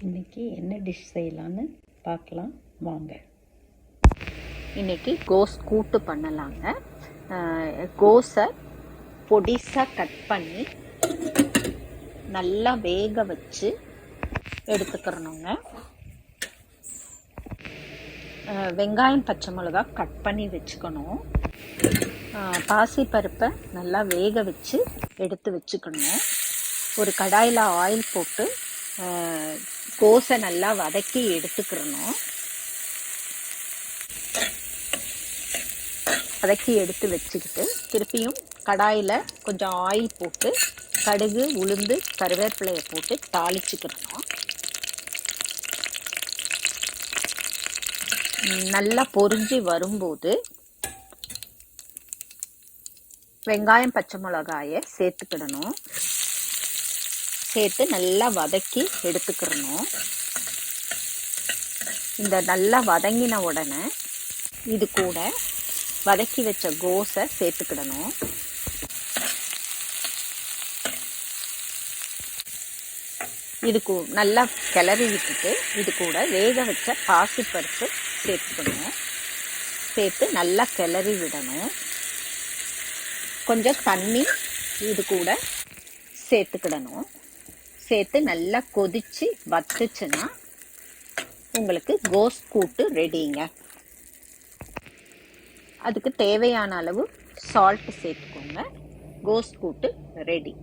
இன்றைக்கி என்ன டிஷ் செய்யலான்னு பார்க்கலாம் வாங்க. இன்றைக்கி கோஸ் கூட்டு பண்ணலாங்க. கோஸை பொடிசாக கட் பண்ணி நல்லா வேக வச்சு எடுத்துக்கிறணுங்க. வெங்காயம் பச்சை மிளகா கட் பண்ணி வச்சுக்கணும். பாசிப்பருப்பை நல்லா வேக வச்சு எடுத்து வச்சுக்கணும். ஒரு கடாயில் ஆயில் போட்டு கோஸை நல்லா வதக்கி எடுத்துக்கிறணும். வதக்கி எடுத்து வச்சுக்கிட்டு திருப்பியும் கடாயில் கொஞ்சம் ஆயில் போட்டு கடுகு உளுந்து கருவேப்பிலையை போட்டு தாளிச்சுக்கிறணும். நல்லா பொரிஞ்சு வரும்போது வெங்காயம் பச்சை மிளகாயை சேர்த்துக்கிடணும். சேர்த்து நல்லா வதக்கி எடுத்துக்கிறணும். இந்த நல்லா வதங்கின உடனே இது கூட வதக்கி வச்ச கோஸை சேர்த்துக்கிடணும். இதுக்கு நல்லா கிளறி விட்டுட்டு இது கூட வேக வச்ச பாசிப்பருப்பு சேர்த்துக்கணும். சேர்த்து நல்லா கிளறி விடணும். கொஞ்சம் தண்ணி இது கூட சேர்த்துக்கிடணும். சேர்த்து நல்லா கொதிச்சு வத்துச்சுன்னா உங்களுக்கு கோஸ் கூட்டு ரெடிங்க. அதுக்கு தேவையான அளவு சால்ட் சேர்த்துக்கோங்க. கோஸ் கூட்டு ரெடி.